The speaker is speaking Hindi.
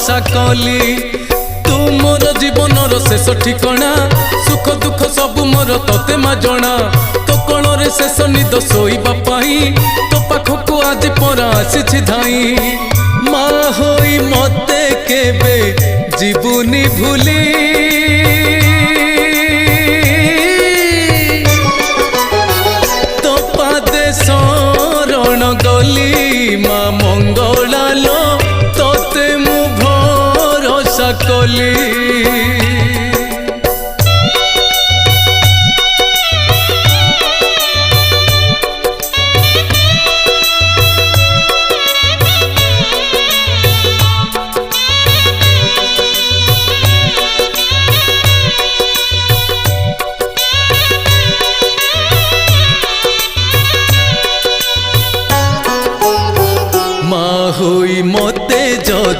भरोसा कली तू मोर जीवनर शेष ठिकणा सुख दुख सब मोर तोते मा जना तो कोଳରେ शेष निद शोइबा पाई तो पाखकु आज परा आसी धाई मा होई मते केबे जीवनी भूली तो पादे शरण गली मा मंगला लो तोते मु भरोसा कली होई मते जदि